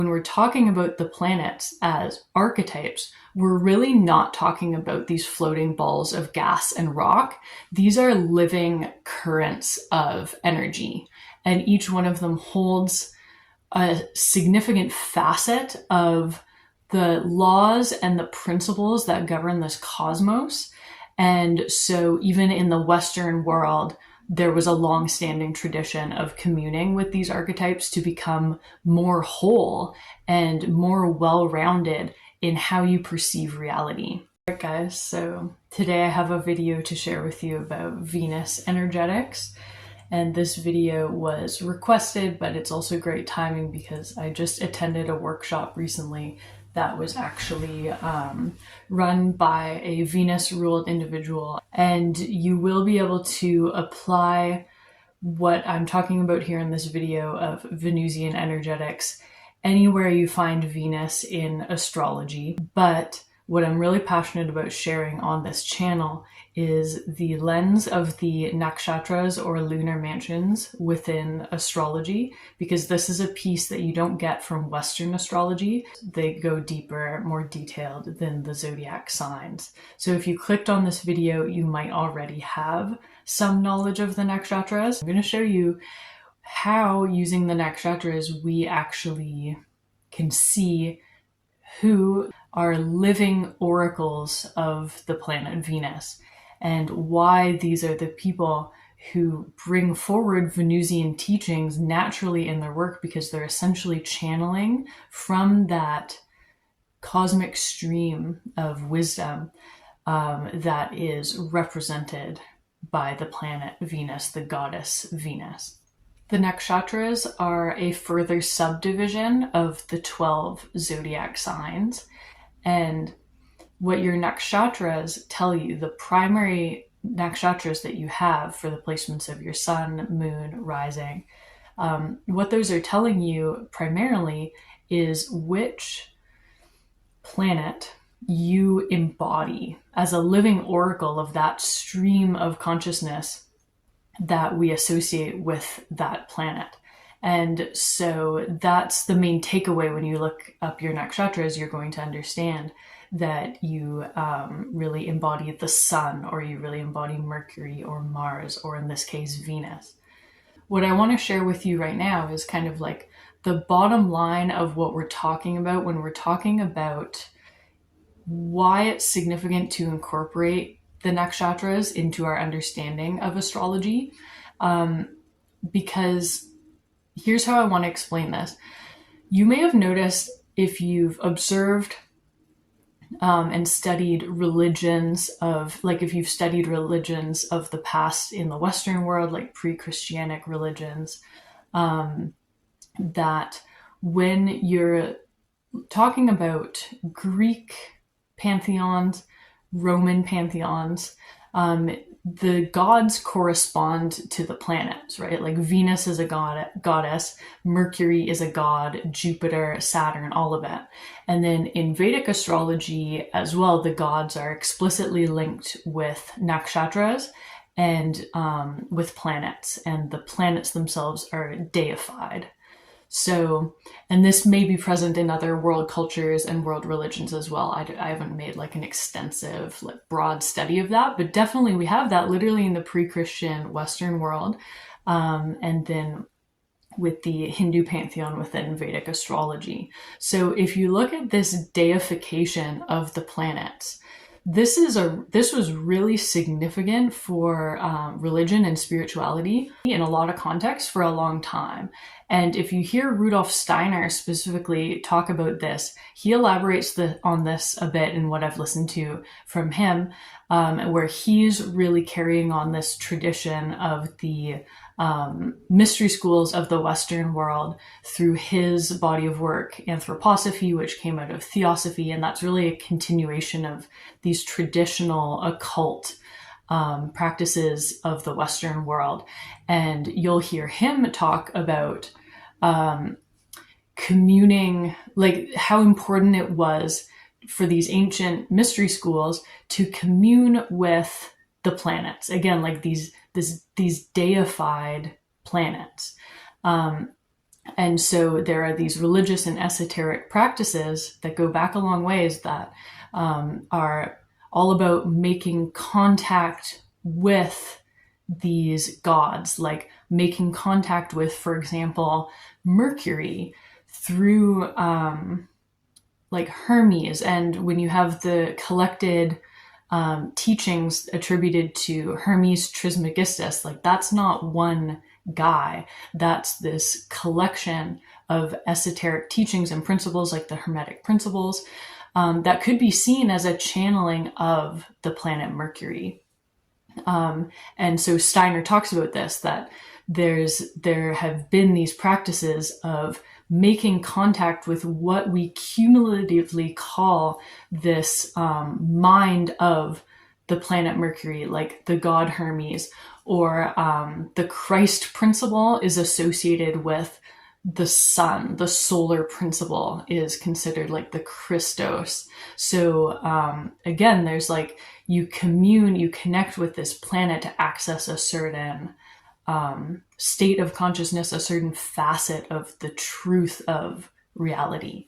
When we're talking about the planets as archetypes, we're really not talking about these floating balls of gas and rock. These are living currents of energy, and each one of them holds a significant facet of the laws and the principles that govern this cosmos. And so even in the Western world, there was a long-standing tradition of communing with these archetypes to become more whole and more well-rounded in how you perceive reality. All right, guys, so today I have a video to share with you about Venus energetics. And this video was requested, but it's also great timing because I just attended a workshop recently that was actually run by a Venus-ruled individual. And you will be able to apply what I'm talking about here in this video of Venusian energetics anywhere you find Venus in astrology. But what I'm really passionate about sharing on this channel is the lens of the nakshatras or lunar mansions within astrology, because this is a piece that you don't get from Western astrology. They go deeper, more detailed than the zodiac signs. So if you clicked on this video, you might already have some knowledge of the nakshatras. I'm going to show you how, using the nakshatras, we actually can see who are living oracles of the planet Venus, and why these are the people who bring forward Venusian teachings naturally in their work, because they're essentially channeling from that cosmic stream of wisdom that is represented by the planet Venus, the goddess Venus. The nakshatras are a further subdivision of the 12 zodiac signs. And what your nakshatras tell you, the primary nakshatras that you have for the placements of your sun, moon, rising, what those are telling you primarily is which planet you embody as a living oracle of that stream of consciousness that we associate with that planet. And so that's the main takeaway when you look up your nakshatras. You're going to understand that you really embody the sun, or you really embody Mercury or Mars, or in this case, Venus. What I want to share with you right now is kind of like the bottom line of what we're talking about when we're talking about why it's significant to incorporate the nakshatras into our understanding of astrology. Because here's how I want to explain this. You may have noticed, if you've observed and studied religions of, like if you've studied religions of the past in the Western world, like pre-Christianic religions, that when you're talking about Greek pantheons, Roman pantheons, the gods correspond to the planets, right? Like Venus is a goddess, Mercury is a god, Jupiter, Saturn, all of it. And then in Vedic astrology as well, the gods are explicitly linked with nakshatras and with planets, and the planets themselves are deified. So, and this may be present in other world cultures and world religions as well. I haven't made like an extensive, like broad study of that, but definitely we have that literally in the pre-Christian Western world. And then with the Hindu pantheon within Vedic astrology. So if you look at this deification of the planets, this was really significant for religion and spirituality in a lot of contexts for a long time. And if you hear Rudolf Steiner specifically talk about this, he elaborates on this a bit in what I've listened to from him, where he's really carrying on this tradition of the mystery schools of the Western world through his body of work, Anthroposophy, which came out of Theosophy. And that's really a continuation of these traditional occult practices of the Western world. And you'll hear him talk about communing, like how important it was for these ancient mystery schools to commune with the planets. Again, like these deified planets. And so there are these religious and esoteric practices that go back a long ways that are all about making contact with these gods, like making contact with, for example, Mercury through like Hermes. And when you have the collected teachings attributed to Hermes Trismegistus, like that's not one guy, that's this collection of esoteric teachings and principles, like the Hermetic principles, that could be seen as a channeling of the planet Mercury. And so Steiner talks about this, that there have been these practices of making contact with what we cumulatively call this mind of the planet Mercury, like the god Hermes, or the Christ principle is associated with the sun. The solar principle is considered like the Christos. So again, there's like, you connect with this planet to access a certain state of consciousness, a certain facet of the truth of reality.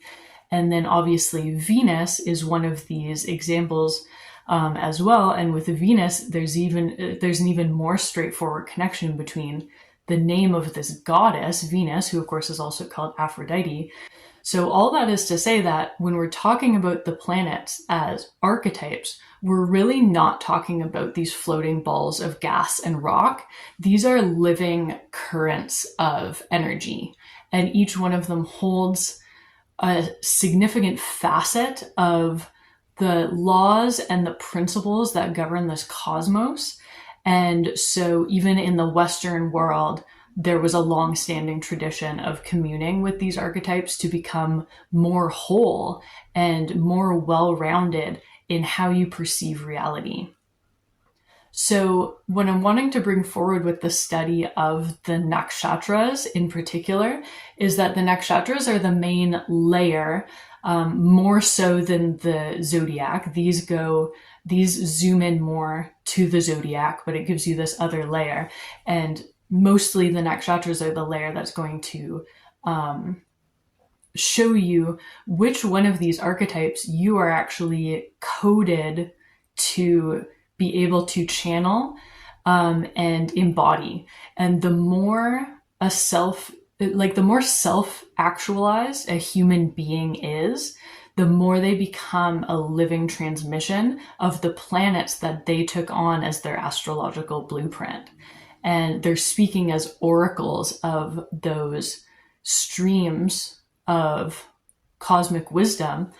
And then obviously Venus is one of these examples as well. And with Venus, there's an even more straightforward connection between the name of this goddess, Venus, who of course is also called Aphrodite. So all that is to say that when we're talking about the planets as archetypes, we're really not talking about these floating balls of gas and rock. These are living currents of energy, and each one of them holds a significant facet of the laws and the principles that govern this cosmos. And so even in the Western world, there was a long-standing tradition of communing with these archetypes to become more whole and more well-rounded in how you perceive reality. So what I'm wanting to bring forward with the study of the nakshatras in particular is that the nakshatras are the main layer, more so than the zodiac. These zoom in more to the zodiac, but it gives you this other layer. And mostly the nakshatras are the layer that's going to show you which one of these archetypes you are actually coded to be able to channel and embody. And the more self-actualized a human being is, the more they become a living transmission of the planets that they took on as their astrological blueprint. And they're speaking as oracles of those streams of cosmic wisdom.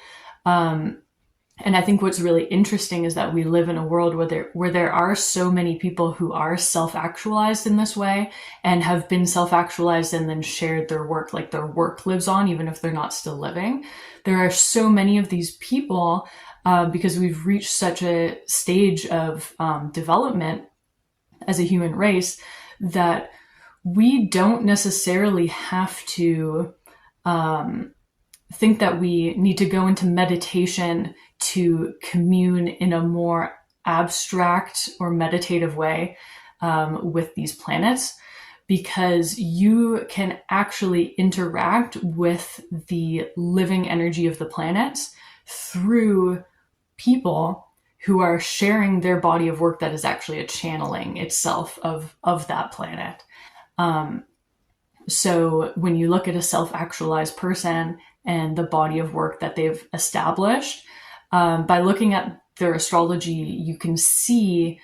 And I think what's really interesting is that we live in a world where there are so many people who are self-actualized in this way and have been self-actualized and then shared their work, like their work lives on, even if they're not still living. There are so many of these people because we've reached such a stage of development as a human race that we don't necessarily have to think that we need to go into meditation to commune in a more abstract or meditative way with these planets, because you can actually interact with the living energy of the planets through people who are sharing their body of work that is actually a channeling itself of that planet. So when you look at a self-actualized person and the body of work that they've established, by looking at their astrology, you can see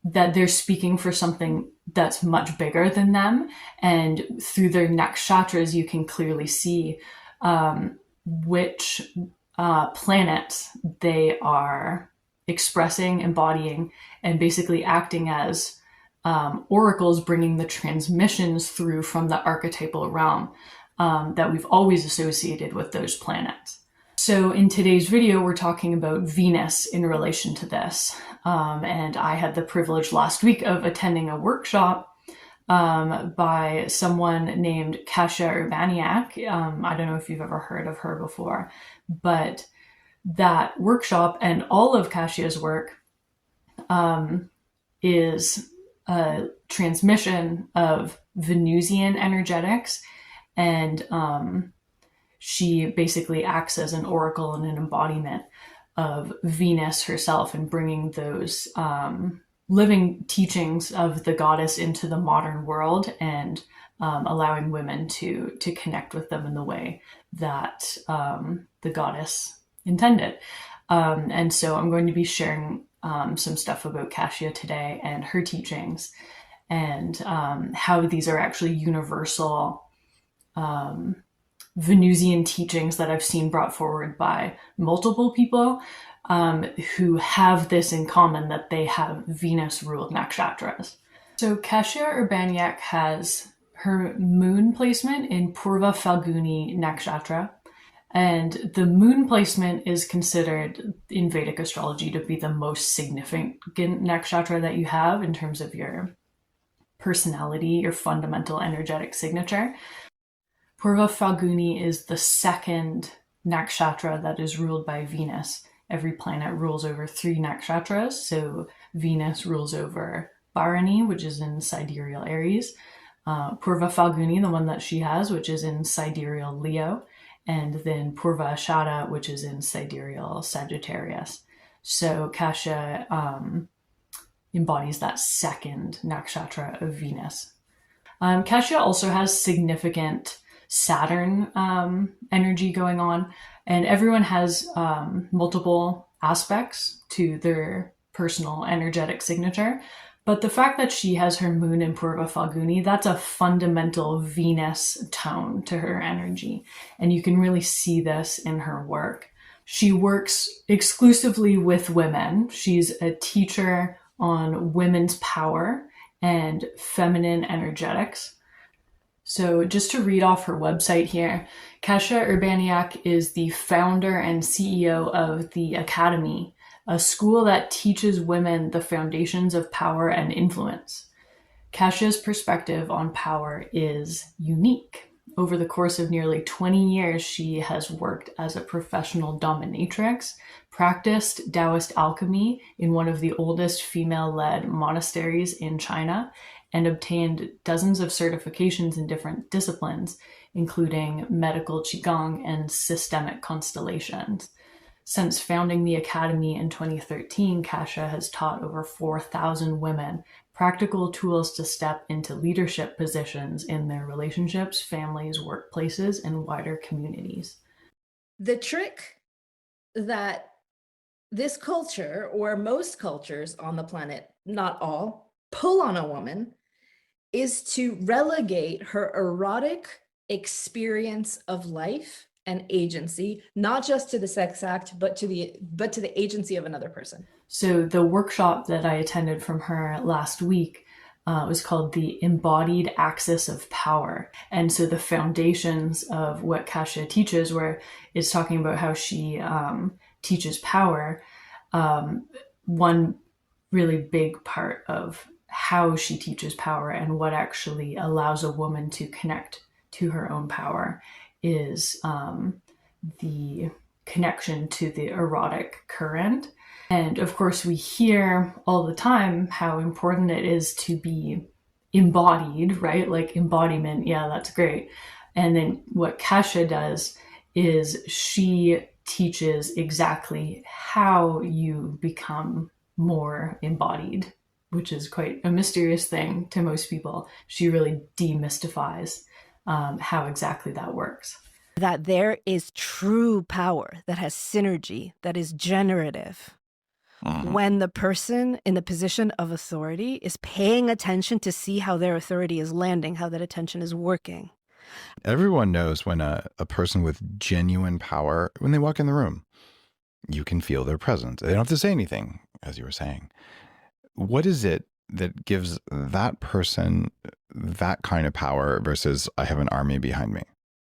that they're speaking for something that's much bigger than them. And through their nakshatras, you can clearly see which planets they are expressing, embodying, and basically acting as oracles, bringing the transmissions through from the archetypal realm that we've always associated with those planets. So in today's video, we're talking about Venus in relation to this. And I had the privilege last week of attending a workshop by someone named Kasia. I don't know if you've ever heard of her before, but that workshop and all of Kasia's work is a transmission of Venusian energetics And she basically acts as an oracle and an embodiment of Venus herself, and bringing those living teachings of the goddess into the modern world, and allowing women to connect with them in the way that the goddess intended. And so I'm going to be sharing some stuff about Kasia today and her teachings, and how these are actually universal Venusian teachings that I've seen brought forward by multiple people who have this in common, that they have Venus-ruled nakshatras. So Kasia Urbaniak has her moon placement in Purva Phalguni nakshatra, and the moon placement is considered in Vedic astrology to be the most significant nakshatra that you have in terms of your personality, your fundamental energetic signature. Purva Phalguni is the second nakshatra that is ruled by Venus. Every planet rules over 3 nakshatras. So Venus rules over Bharani, which is in sidereal Aries, Purva Phalguni, the one that she has, which is in sidereal Leo, and then Purva Ashada, which is in sidereal Sagittarius. So Kasia embodies that second nakshatra of Venus. Kasia also has significant Saturn energy going on, and everyone has multiple aspects to their personal energetic signature. But the fact that she has her moon in Purva Phalguni, that's a fundamental Venus tone to her energy. And you can really see this in her work. She works exclusively with women. She's a teacher on women's power and feminine energetics. So just to read off her website here, Kasia Urbaniak is the founder and CEO of the Academy, a school that teaches women the foundations of power and influence. Kasia's perspective on power is unique. Over the course of nearly 20 years, she has worked as a professional dominatrix, practiced Taoist alchemy in one of the oldest female-led monasteries in China, and obtained dozens of certifications in different disciplines, including medical qigong and systemic constellations. Since founding the Academy in 2013, Kasia has taught over 4,000 women practical tools to step into leadership positions in their relationships, families, workplaces, and wider communities. The trick that this culture, or most cultures on the planet, not all, pull on a woman is to relegate her erotic experience of life and agency, not just to the sex act, but to the agency of another person. So the workshop that I attended from her last week was called the Embodied Axis of Power. And so the foundations of what Kasia teaches, where it's talking about how she teaches power, one really big part of how she teaches power and what actually allows a woman to connect to her own power is the connection to the erotic current. And of course, we hear all the time how important it is to be embodied, right? Like embodiment, yeah, that's great. And then what Kasia does is she teaches exactly how you become more embodied, which is quite a mysterious thing to most people. She really demystifies how exactly that works. That there is true power that has synergy, that is generative. When the person in the position of authority is paying attention to see how their authority is landing, how that attention is working. Everyone knows when a person with genuine power, when they walk in the room, you can feel their presence. They don't have to say anything, as you were saying. What is it that gives that person that kind of power versus I have an army behind me?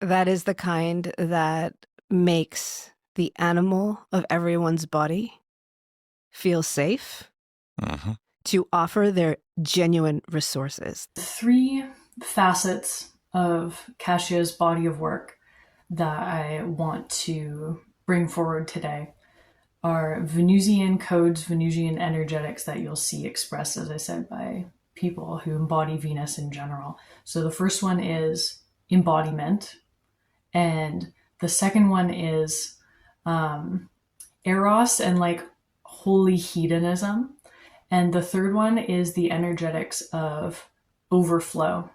That is the kind that makes the animal of everyone's body feel safe to offer their genuine resources. 3 facets of Kasia's body of work that I want to bring forward today are Venusian codes, Venusian energetics that you'll see expressed, as I said, by people who embody Venus in general. So the first one is embodiment. And the second one is eros and like holy hedonism. And the third one is the energetics of overflow.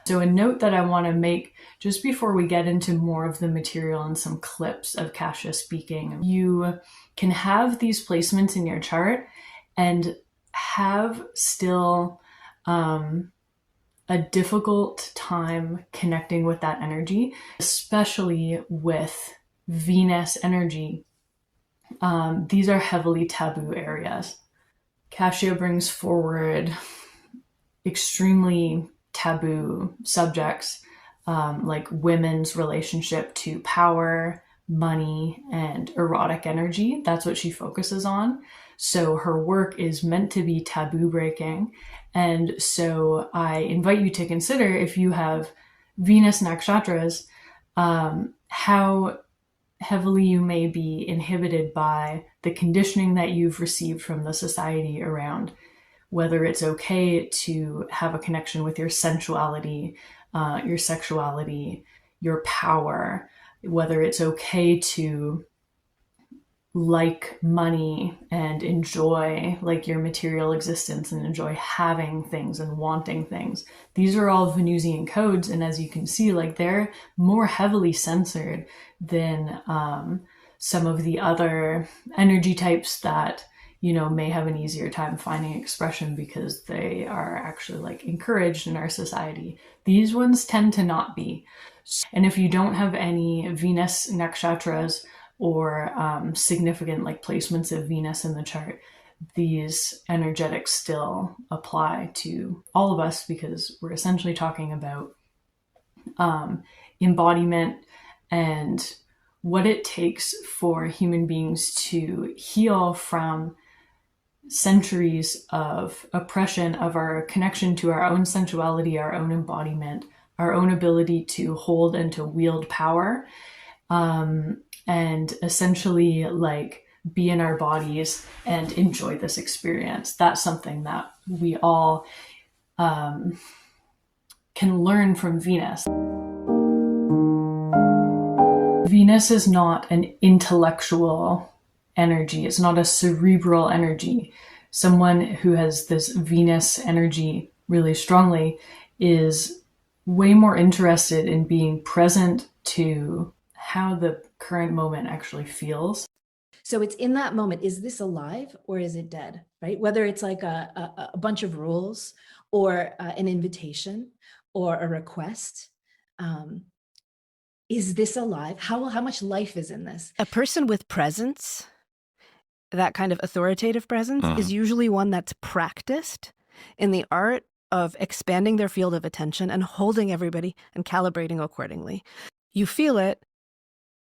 So a note that I want to make just before we get into more of the material and some clips of Kasia speaking, you can have these placements in your chart and have still a difficult time connecting with that energy, especially with Venus energy. These are heavily taboo areas. Kasia brings forward extremely taboo subjects, like women's relationship to power, money, and erotic energy. That's what she focuses on. So her work is meant to be taboo breaking. And so I invite you to consider, if you have Venus nakshatras, how heavily you may be inhibited by the conditioning that you've received from the society around whether it's okay to have a connection with your sensuality, your sexuality, your power, whether it's okay to like money and enjoy like your material existence and enjoy having things and wanting things. These are all Venusian codes, and as you can see, like they're more heavily censored than some of the other energy types that may have an easier time finding expression because they are actually like encouraged in our society. These ones tend to not be. And if you don't have any Venus nakshatras or significant like placements of Venus in the chart, these energetics still apply to all of us because we're essentially talking about embodiment and what it takes for human beings to heal from centuries of oppression of our connection to our own sensuality, our own embodiment, our own ability to hold and to wield power, and essentially like be in our bodies and enjoy this experience. That's something that we all can learn from Venus. Venus is not an intellectual energy. It's not a cerebral energy. Someone who has this Venus energy really strongly is way more interested in being present to how the current moment actually feels. So it's in that moment, is this alive or is it dead, right? Whether it's like a bunch of rules or an invitation or a request. Is this alive? How much life is in this? A person with presence, that kind of authoritative presence, is usually one that's practiced in the art of expanding their field of attention and holding everybody and calibrating accordingly. You feel it,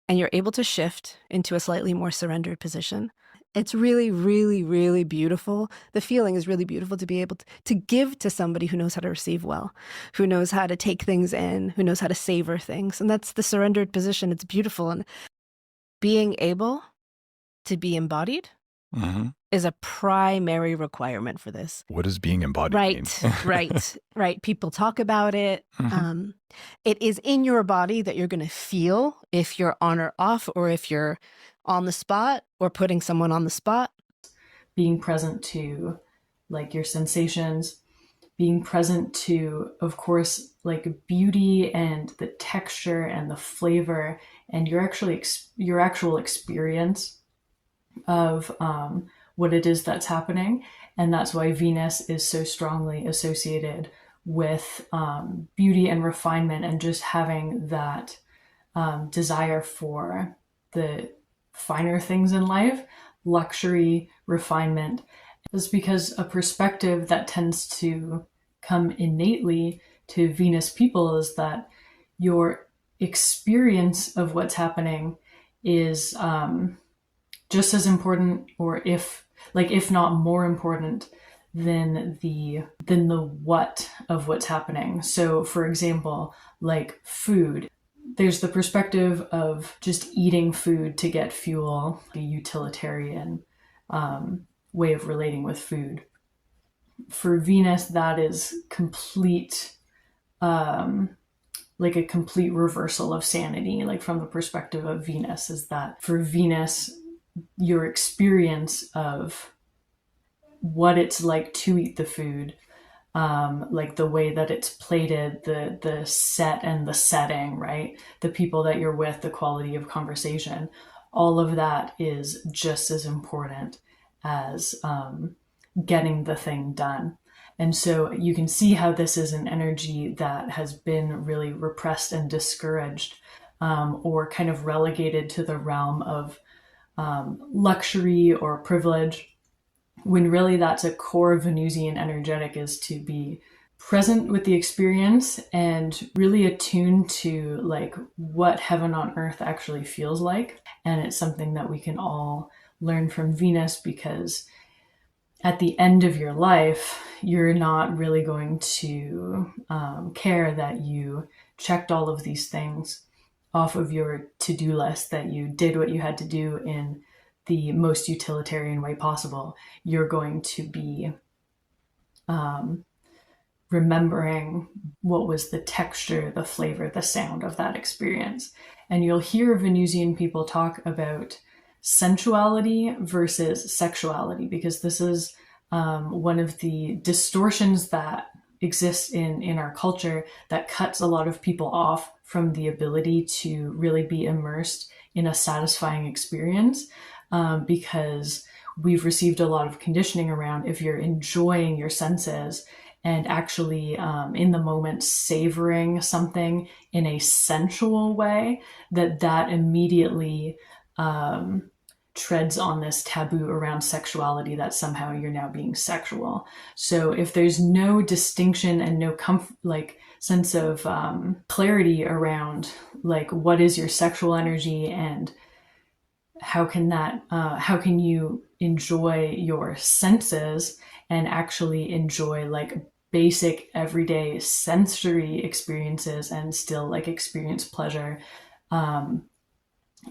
and you're able to shift into a slightly more surrendered position. It's really, really, really beautiful. The feeling is really beautiful to be able to give to somebody who knows how to receive well, who knows how to take things in, who knows how to savor things. And that's the surrendered position. It's beautiful. And being able to be embodied is a primary requirement for this. What does being embodied mean? Right. People talk about it. It is in your body that you're going to feel if you're on or off, or if you're on the spot or putting someone on the spot. Being present to like your sensations, being present to, of course, like beauty and the texture and the flavor and your actual experience of what it is that's happening. And that's why Venus is so strongly associated with beauty and refinement and just having that desire for the finer things in life, luxury, refinement. Is because a perspective that tends to come innately to Venus people is that your experience of what's happening is just as important, or if not more important than the what of what's happening. So for example, like food, there's the perspective of just eating food to get fuel, a utilitarian way of relating with food. For Venus, that is complete like a complete reversal of sanity, like from the perspective of Venus, is that for Venus, your experience of what it's like to eat the food, like the way that it's plated, the set and the setting, right? The people that you're with, the quality of conversation, all of that is just as important as getting the thing done. And so you can see how this is an energy that has been really repressed and discouraged, or kind of relegated to the realm of luxury or privilege, when really that's a core Venusian energetic, is to be present with the experience and really attuned to like what heaven on earth actually feels like. And it's something that we can all learn from Venus, because at the end of your life, you're not really going to care that you checked all of these things off of your to-do list, that you did what you had to do in the most utilitarian way possible. You're going to be remembering what was the texture, the flavor, the sound of that experience. And you'll hear Venusian people talk about sensuality versus sexuality, because this is one of the distortions that exists in our culture that cuts a lot of people off from the ability to really be immersed in a satisfying experience, because we've received a lot of conditioning around, if you're enjoying your senses and actually in the moment savoring something in a sensual way, that immediately treads on this taboo around sexuality, that somehow you're now being sexual. So if there's no distinction and no sense of clarity around like what is your sexual energy, and how can you enjoy your senses and actually enjoy like basic everyday sensory experiences and still like experience pleasure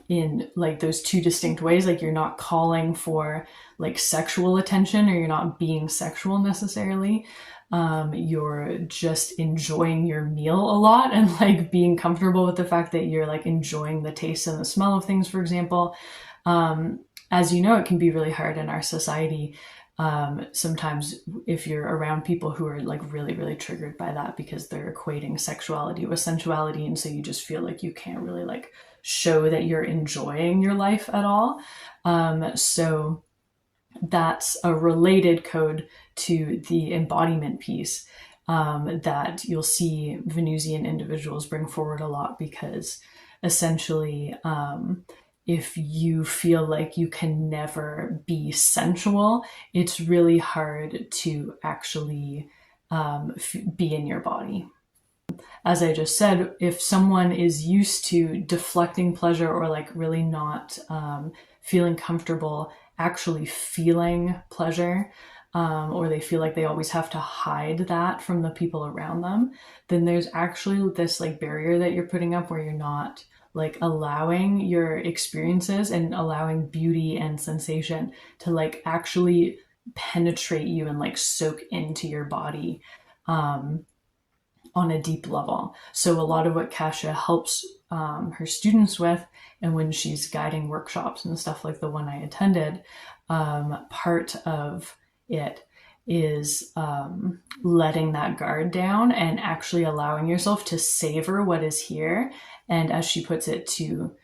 in like those two distinct ways. Like you're not calling for like sexual attention, or you're not being sexual necessarily. You're just enjoying your meal a lot and like being comfortable with the fact that you're like enjoying the taste and the smell of things, for example. As you know, it can be really hard in our society sometimes if you're around people who are like really, really triggered by that, because they're equating sexuality with sensuality. And so you just feel like you can't really like show that you're enjoying your life at all. So that's a related code to the embodiment piece that you'll see Venusian individuals bring forward a lot, because essentially if you feel like you can never be sensual, it's really hard to actually be in your body. As I just said, if someone is used to deflecting pleasure, or like really not feeling comfortable actually feeling pleasure, or they feel like they always have to hide that from the people around them, then there's actually this like barrier that you're putting up, where you're not like allowing your experiences and allowing beauty and sensation to like actually penetrate you and like soak into your body on a deep level. So a lot of what Kasia helps her students with, and when she's guiding workshops and stuff like the one I attended, part of it is letting that guard down and actually allowing yourself to savor what is here, and as she puts it, to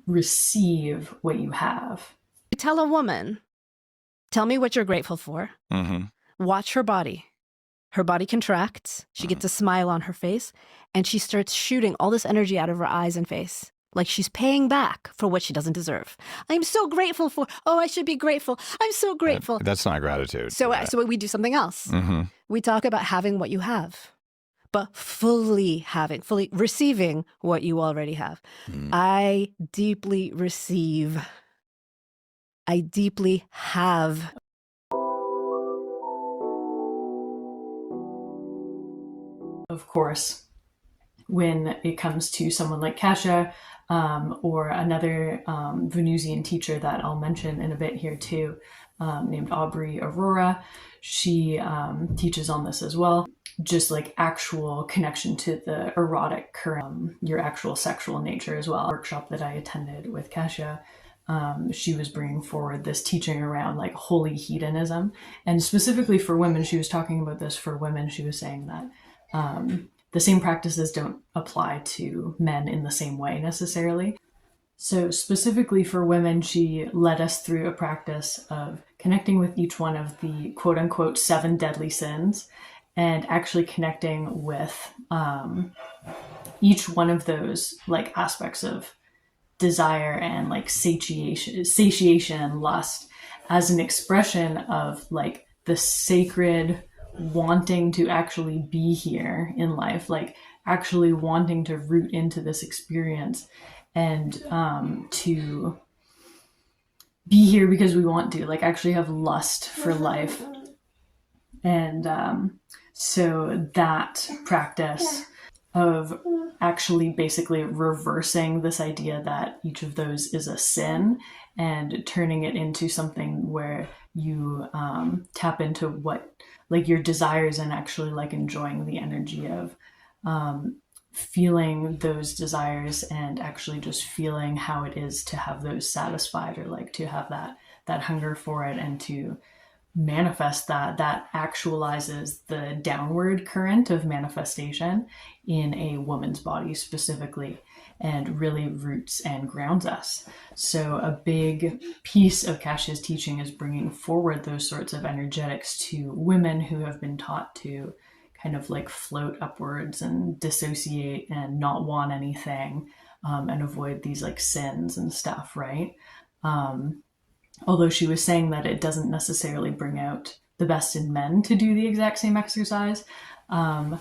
receive what you have. Tell a woman, tell me what you're grateful for. Mm-hmm. Watch her body. Her body contracts. She gets a smile on her face, and she starts shooting all this energy out of her eyes and face, like she's paying back for what she doesn't deserve. I'm so grateful for, oh, I should be grateful. I'm so grateful. That's not gratitude. So we do something else. Mm-hmm. We talk about having what you have, but fully receiving what you already have. I deeply receive. I deeply have. Of course, when it comes to someone like Kasia, or another Venusian teacher that I'll mention in a bit here too, named Aubrey Aurora. She teaches on this as well. Just like actual connection to the erotic current, your actual sexual nature as well. A workshop that I attended with Kasia, she was bringing forward this teaching around like holy hedonism. And specifically for women, she was talking about this for women. She was saying that the same practices don't apply to men in the same way necessarily. So specifically for women, she led us through a practice of connecting with each one of the quote unquote 7 deadly sins, and actually connecting with each one of those like aspects of desire and like satiation and lust as an expression of like the sacred wanting to actually be here in life, like actually wanting to root into this experience and to be here because we want to, like actually have lust for life. And so that practice of actually basically reversing this idea that each of those is a sin and turning it into something where you tap into what like your desires and actually like enjoying the energy of feeling those desires and actually just feeling how it is to have those satisfied, or like to have that hunger for it and to manifest that actualizes the downward current of manifestation in a woman's body specifically, and really roots and grounds us. So a big piece of Kasia's teaching is bringing forward those sorts of energetics to women who have been taught to kind of like float upwards and dissociate and not want anything, and avoid these like sins and stuff, right? Although she was saying that it doesn't necessarily bring out the best in men to do the exact same exercise. That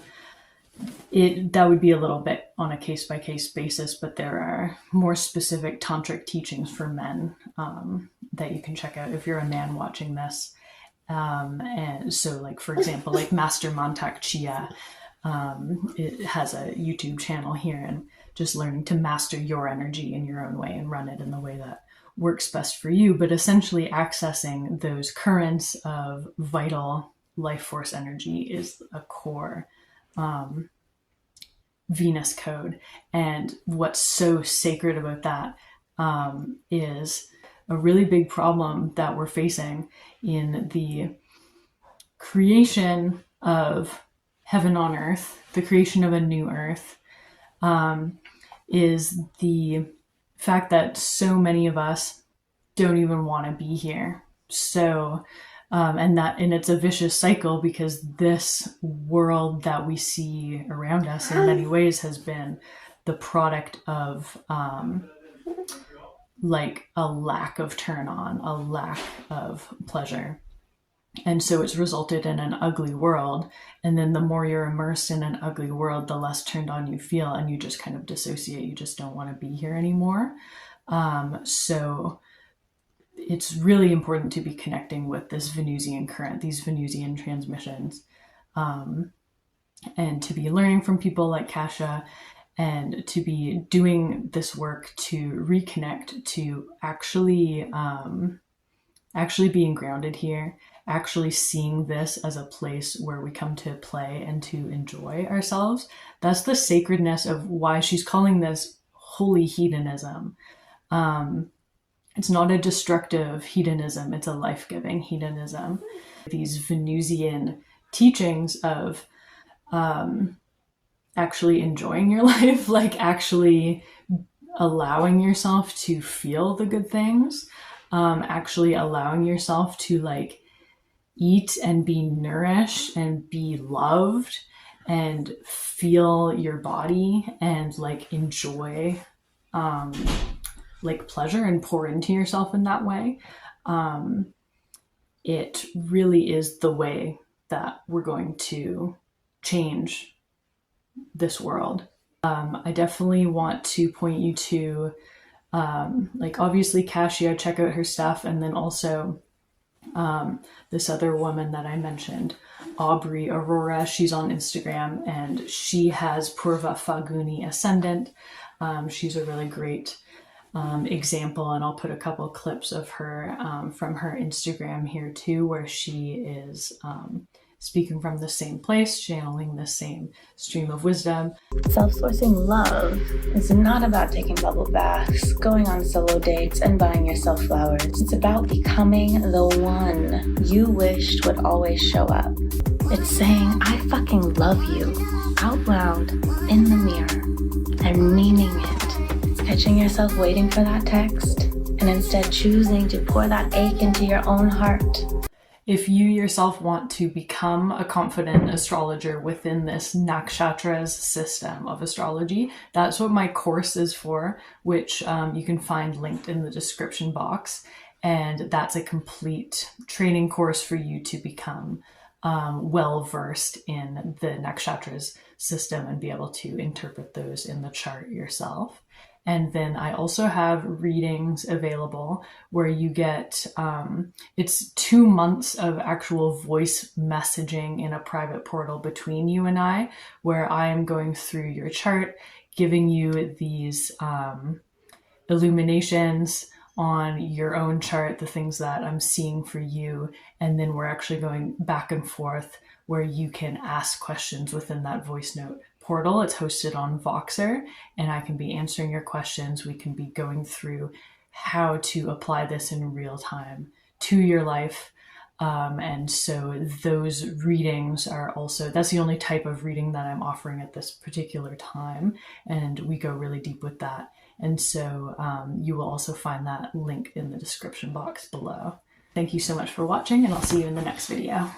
would be a little bit on a case-by-case basis, but there are more specific tantric teachings for men that you can check out if you're a man watching this. And so like, for example, like Master Mantak Chia, it has a YouTube channel here, and just learning to master your energy in your own way and run it in the way that works best for you, but essentially accessing those currents of vital life force energy is a core Venus code. And what's so sacred about that is a really big problem that we're facing in the creation of heaven on earth, the creation of a new earth, is the fact that so many of us don't even want to be here. So, and it's a vicious cycle, because this world that we see around us in many ways has been the product of like a lack of turn on, a lack of pleasure. And so it's resulted in an ugly world. And then the more you're immersed in an ugly world, the less turned on you feel, and you just kind of dissociate. You just don't want to be here anymore. So it's really important to be connecting with this Venusian current, these Venusian transmissions, and to be learning from people like Kasia, and to be doing this work to reconnect to actually being grounded here, actually seeing this as a place where we come to play and to enjoy ourselves. That's the sacredness of why she's calling this holy hedonism. It's not a destructive hedonism, it's a life-giving hedonism. These Venusian teachings of actually enjoying your life, like actually allowing yourself to feel the good things, actually allowing yourself to like eat and be nourished and be loved and feel your body and like enjoy like pleasure and pour into yourself in that way. It really is the way that we're going to change this world. I definitely want to point you to like obviously Kasia, check out her stuff, and then also this other woman that I mentioned, Aubrey Aurora, she's on Instagram and she has Purva Phalguni ascendant. She's a really great example, and I'll put a couple clips of her from her Instagram here too, where she is speaking from the same place, channeling the same stream of wisdom. Self-sourcing love is not about taking bubble baths, going on solo dates, and buying yourself flowers. It's about becoming the one you wished would always show up. It's saying, I fucking love you, out loud, in the mirror, and meaning it. It's catching yourself waiting for that text, and instead choosing to pour that ache into your own heart. If you yourself want to become a confident astrologer within this nakshatras system of astrology, that's what my course is for, which you can find linked in the description box. And that's a complete training course for you to become well-versed in the nakshatras system and be able to interpret those in the chart yourself. And then I also have readings available where you get, it's 2 months of actual voice messaging in a private portal between you and I, where I am going through your chart, giving you these illuminations on your own chart, the things that I'm seeing for you. And then we're actually going back and forth where you can ask questions within that voice note portal. It's hosted on Voxer, and I can be answering your questions. We can be going through how to apply this in real time to your life. And so those readings are also, that's the only type of reading that I'm offering at this particular time. And we go really deep with that. And so you will also find that link in the description box below. Thank you so much for watching, and I'll see you in the next video.